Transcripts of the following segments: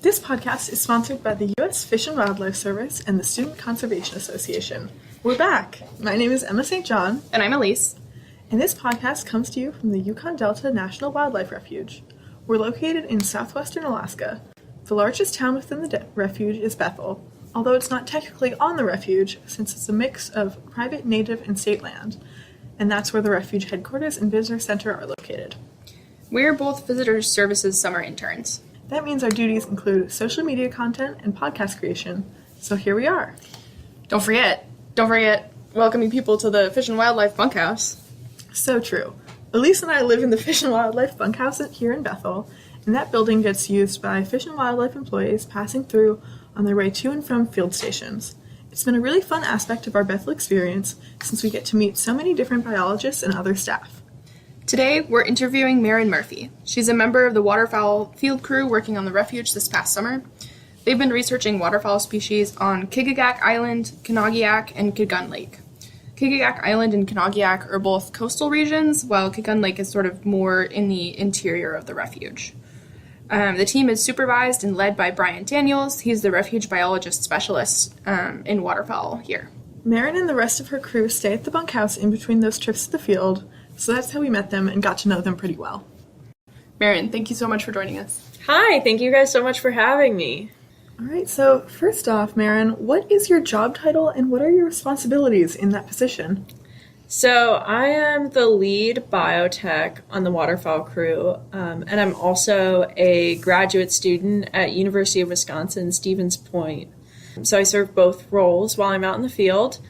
This podcast is sponsored by the U.S. Fish and Wildlife Service and the Student Conservation Association. We're back! My name is Emma St. John. And I'm Elise. And this podcast comes to you from the Yukon Delta National Wildlife Refuge. We're located in southwestern Alaska. The largest town within the refuge is Bethel, although it's not technically on the refuge since it's a mix of private, native, and state land. And that's where the refuge headquarters and visitor center are located. We're both Visitor Services summer interns. That means our duties include social media content and podcast creation. So here we are. Don't forget welcoming people to the Fish and Wildlife Bunkhouse. So true. Elise and I live in the Fish and Wildlife Bunkhouse here in Bethel, and that building gets used by Fish and Wildlife employees passing through on their way to and from field stations. It's been a really fun aspect of our Bethel experience since we get to meet so many different biologists and other staff. Today, we're interviewing Mairin Murphy. She's a member of the waterfowl field crew working on the refuge this past summer. They've been researching waterfowl species on Kigagak Island, Kinagiak, and Kigun Lake. Kigagak Island and Kinagiak are both coastal regions, while Kigun Lake is sort of more in the interior of the refuge. The team is supervised and led by Bryan Daniels. He's the Refuge Biologist Specialist in waterfowl here. Mairin and the rest of her crew stay at the bunkhouse in between those trips to the field, so that's how we met them and got to know them pretty well. Mairin, thank you so much for joining us. Hi, thank you guys so much for having me. All right, so first off, Mairin, what is your job title and what are your responsibilities in that position? So I am the lead biotech on the waterfowl crew, and I'm also a graduate student at University of Wisconsin, Stevens Point. So I serve both roles while I'm out in the field.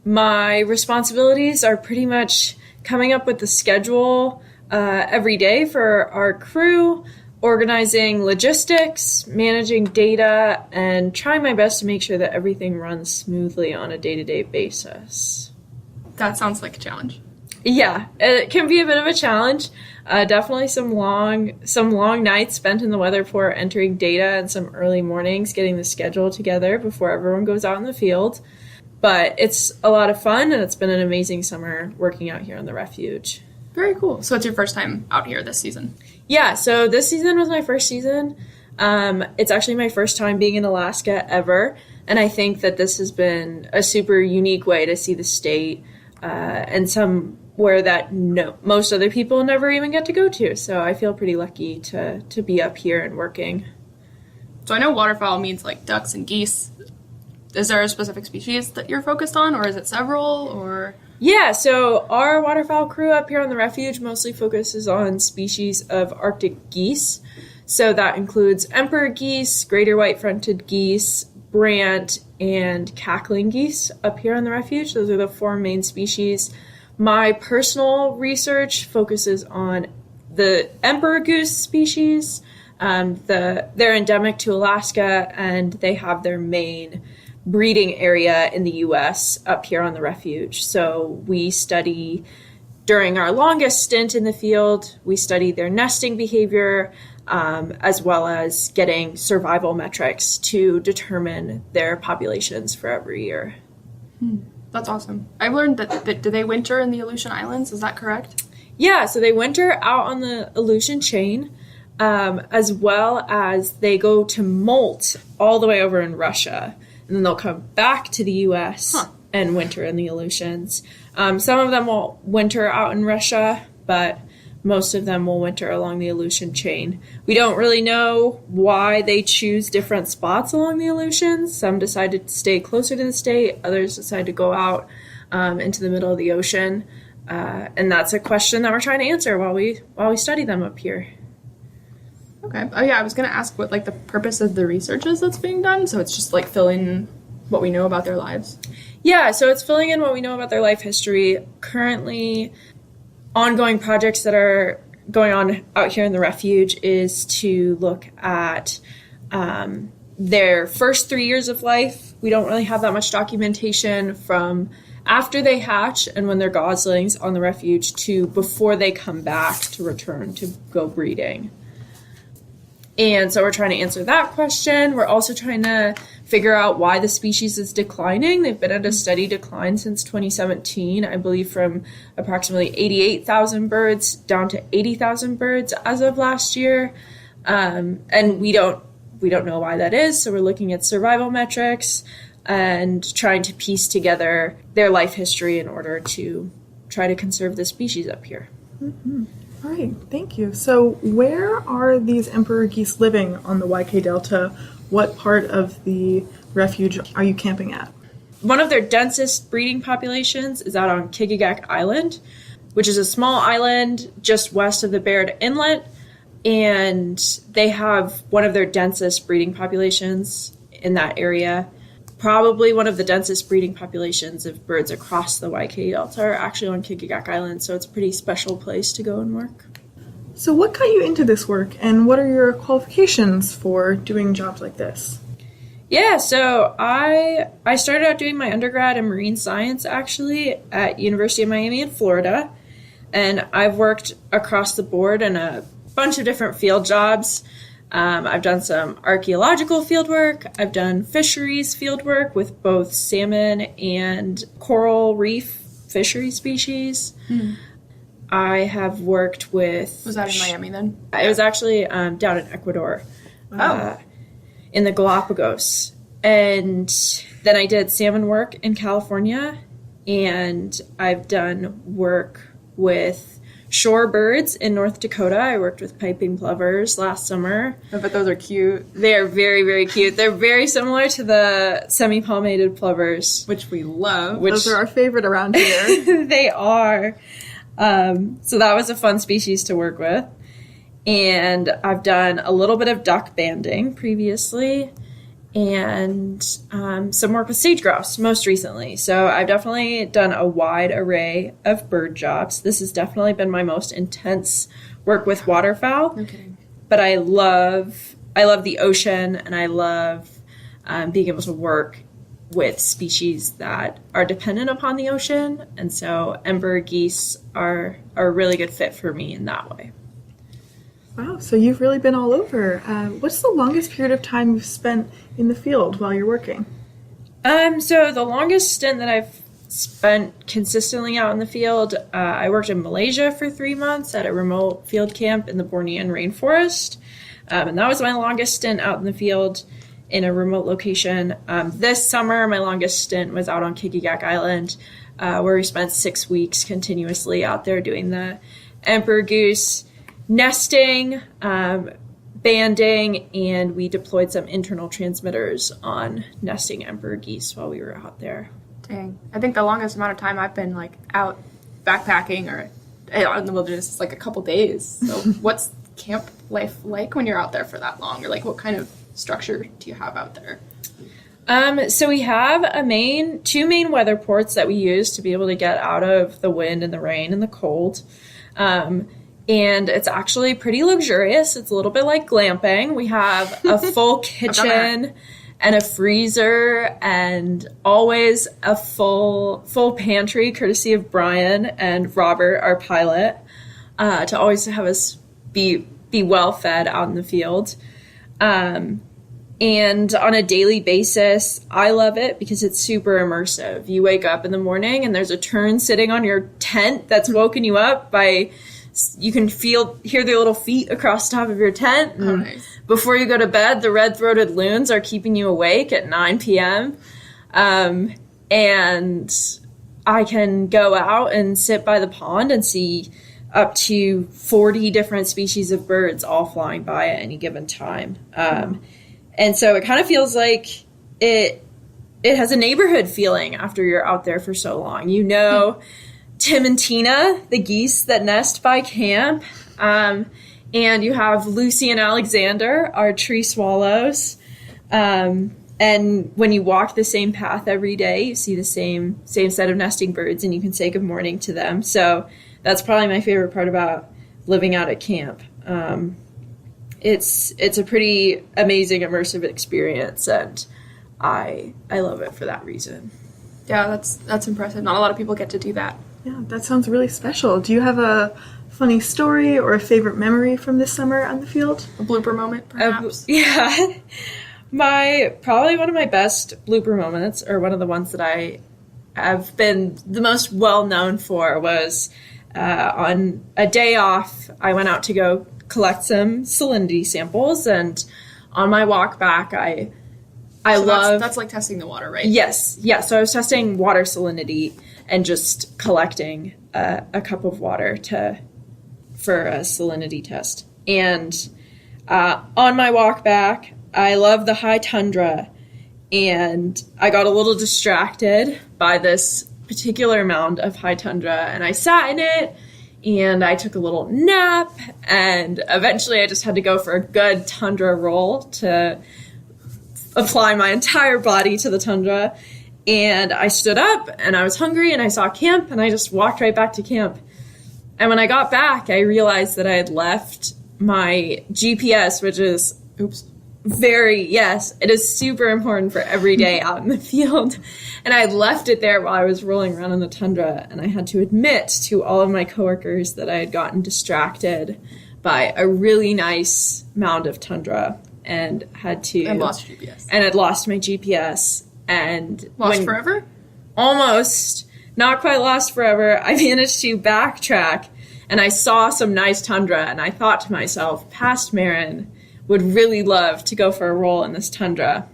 My responsibilities are pretty much coming up with the schedule every day for our crew, organizing logistics, managing data, and trying my best to make sure that everything runs smoothly on a day-to-day basis. That sounds like a challenge. Yeah, it can be a bit of a challenge. Definitely some long nights spent in the weather report entering data and some early mornings getting the schedule together before everyone goes out in the field. But it's a lot of fun, and it's been an amazing summer working out here on the refuge. Very cool. So it's your first time out here this season? Yeah, so this season was my first season. It's actually my first time being in Alaska ever, and I think that this has been a super unique way to see the state and somewhere that most other people never even get to go to. So I feel pretty lucky to be up here and working. So I know waterfowl means like ducks and geese. Is there a specific species that you're focused on, or is it several, or? Yeah, so our waterfowl crew up here on the refuge mostly focuses on species of Arctic geese. So that includes emperor geese, greater white-fronted geese, brant, and cackling geese up here on the refuge. Those are the four main species. My personal research focuses on the emperor goose species. They're endemic to Alaska, and they have their main breeding area in the U.S. up here on the refuge. So we study, during our longest stint in the field, we study their nesting behavior, as well as getting survival metrics to determine their populations for every year. That's awesome. I've learned that do they winter in the Aleutian Islands? Is that correct? Yeah, so they winter out on the Aleutian chain, as well as they go to molt all the way over in Russia. And then they'll come back to the U.S. And winter in the Aleutians. Some of them will winter out in Russia, but most of them will winter along the Aleutian chain. We don't really know why they choose different spots along the Aleutians. Some decide to stay closer to the state. Others decide to go out into the middle of the ocean. And that's a question that we're trying to answer while we study them up here. Okay. Oh, yeah, I was going to ask what, like, the purpose of the research is that's being done. So it's just, like, filling what we know about their lives. Yeah, so it's filling in what we know about their life history. Currently, ongoing projects that are going on out here in the refuge is to look at their first 3 years of life. We don't really have that much documentation from after they hatch and when they're goslings on the refuge to before they come back to return to go breeding. And so we're trying to answer that question. We're also trying to figure out why the species is declining. They've been at a steady decline since 2017, I believe from approximately 88,000 birds down to 80,000 birds as of last year. And we don't we don't know why that is. So we're looking at survival metrics and trying to piece together their life history in order to try to conserve the species up here. Mm-hmm. All right, thank you. So where are these emperor geese living on the YK Delta? What part of the refuge are you camping at? One of their densest breeding populations is out on Kigagak Island, which is a small island just west of the Baird Inlet, and they have one of their densest breeding populations in that area. Probably one of the densest breeding populations of birds across the YK Delta are actually on Kigagak Island, so it's a pretty special place to go and work. So what got you into this work, and what are your qualifications for doing jobs like this? Yeah, so I started out doing my undergrad in marine science, actually, at University of Miami in Florida, and I've worked across the board in a bunch of different field jobs. I've done some archaeological field work. I've done fisheries field work with both salmon and coral reef fishery species. I have worked with... Was that in Miami then? It was actually down in Ecuador, in the Galapagos. And then I did salmon work in California, and I've done work with shorebirds in North Dakota. I worked with piping plovers last summer. I bet those are cute. They are very, very cute. They're very similar to the semi-palmated plovers. Which we love. Those are our favorite around here. They are. So that was a fun species to work with. And I've done a little bit of duck banding previously, and some work with sage grouse most recently. So I've definitely done a wide array of bird jobs. This has definitely been my most intense work with waterfowl. Okay. But I love the ocean, and I love being able to work with species that are dependent upon the ocean. And so emperor geese are a really good fit for me in that way. Wow, so you've really been all over. What's the longest period of time you've spent in the field while you're working? So the longest stint that I've spent consistently out in the field, I worked in Malaysia for 3 months at a remote field camp in the Bornean rainforest. And that was my longest stint out in the field in a remote location. This summer, my longest stint was out on Kigagak Island, where we spent 6 weeks continuously out there doing the emperor goose nesting, banding, and we deployed some internal transmitters on nesting emperor geese while we were out there. Dang. I think the longest amount of time I've been out backpacking or out in the wilderness is a couple days. So what's camp life like when you're out there for that long? Or what kind of structure do you have out there? So we have two main weather ports that we use to be able to get out of the wind and the rain and the cold. And it's actually pretty luxurious. It's a little bit like glamping. We have a full kitchen and a freezer and always a full pantry, courtesy of Brian and Robert, our pilot, to always have us be well fed out in the field. And on a daily basis, I love it because it's super immersive. You wake up in the morning and there's a tern sitting on your tent that's woken you up by... You can hear their little feet across the top of your tent. Oh, nice. Before you go to bed, the red-throated loons are keeping you awake at 9 p.m. And I can go out and sit by the pond and see up to 40 different species of birds all flying by at any given time. And so it kind of feels like it has a neighborhood feeling after you're out there for so long. Tim and Tina, the geese that nest by camp. And you have Lucy and Alexander, our tree swallows. And when you walk the same path every day, you see the same set of nesting birds, and you can say good morning to them. So that's probably my favorite part about living out at camp. It's a pretty amazing, immersive experience, and I love it for that reason. Yeah, that's impressive. Not a lot of people get to do that. Yeah, that sounds really special. Do you have a funny story or a favorite memory from this summer on the field? A blooper moment, perhaps? Yeah. Probably one of my best blooper moments, or one of the ones that I have been the most well-known for, was on a day off, I went out to go collect some salinity samples, and on my walk back, I So love... That's like testing the water, right? Yes. Yeah. So I was testing water salinity and just collecting a cup of water for a salinity test. And on my walk back, I love the high tundra, and I got a little distracted by this particular mound of high tundra, and I sat in it, and I took a little nap, and eventually I just had to go for a good tundra roll to apply my entire body to the tundra. And I stood up, and I was hungry, and I saw camp, and I just walked right back to camp. And when I got back, I realized that I had left my GPS, which is, it is super important for every day out in the field. And I had left it there while I was rolling around in the tundra, and I had to admit to all of my coworkers that I had gotten distracted by a really nice mound of tundra and had lost your GPS. And had lost my GPS. And lost forever? Almost. Not quite lost forever. I managed to backtrack, and I saw some nice tundra, and I thought to myself, past Mairin would really love to go for a roll in this tundra.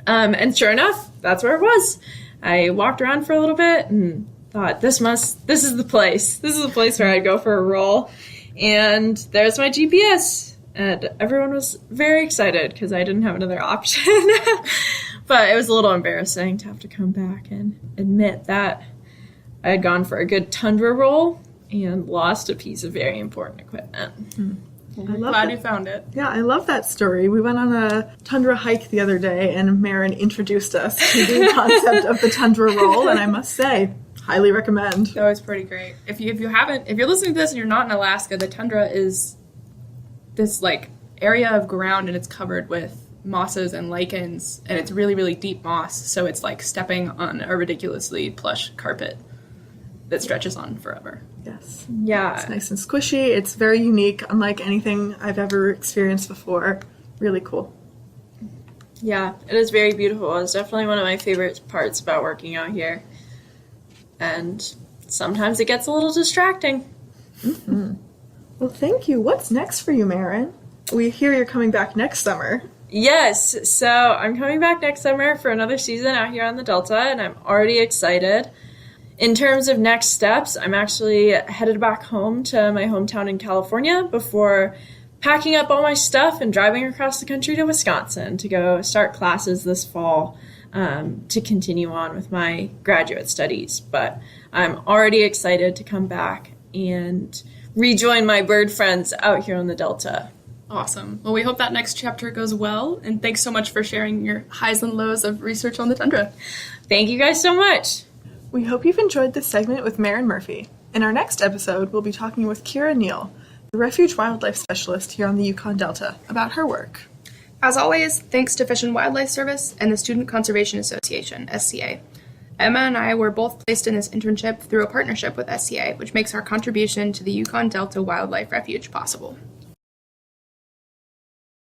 And sure enough, that's where it was. I walked around for a little bit and thought, this is the place. This is the place where I'd go for a roll. And there's my GPS. And everyone was very excited because I didn't have another option. But it was a little embarrassing to have to come back and admit that I had gone for a good tundra roll and lost a piece of very important equipment. I'm glad you found it. Yeah, I love that story. We went on a tundra hike the other day, and Mairin introduced us to the concept of the tundra roll, and I must say, highly recommend. That was pretty great. If you're listening to this and you're not in Alaska, the tundra is this like area of ground, and it's covered with mosses and lichens, and it's really, really deep moss, so it's like stepping on a ridiculously plush carpet that stretches on forever. Yes. Yeah. It's nice and squishy. It's very unique, unlike anything I've ever experienced before. Really cool. Yeah, it is very beautiful. It's definitely one of my favorite parts about working out here. And sometimes it gets a little distracting. Mm-hmm. Well, thank you. What's next for you, Mairin? We hear you're coming back next summer. Yes, so I'm coming back next summer for another season out here on the Delta, and I'm already excited. In terms of next steps, I'm actually headed back home to my hometown in California before packing up all my stuff and driving across the country to Wisconsin to go start classes this fall to continue on with my graduate studies. But I'm already excited to come back and rejoin my bird friends out here on the Delta. Awesome. Well, we hope that next chapter goes well, and thanks so much for sharing your highs and lows of research on the tundra. Thank you guys so much. We hope you've enjoyed this segment with Mairin Murphy. In our next episode, we'll be talking with Kira Neal, the Refuge Wildlife Specialist here on the Yukon Delta, about her work. As always, thanks to Fish and Wildlife Service and the Student Conservation Association, SCA. Emma and I were both placed in this internship through a partnership with SCA, which makes our contribution to the Yukon Delta Wildlife Refuge possible.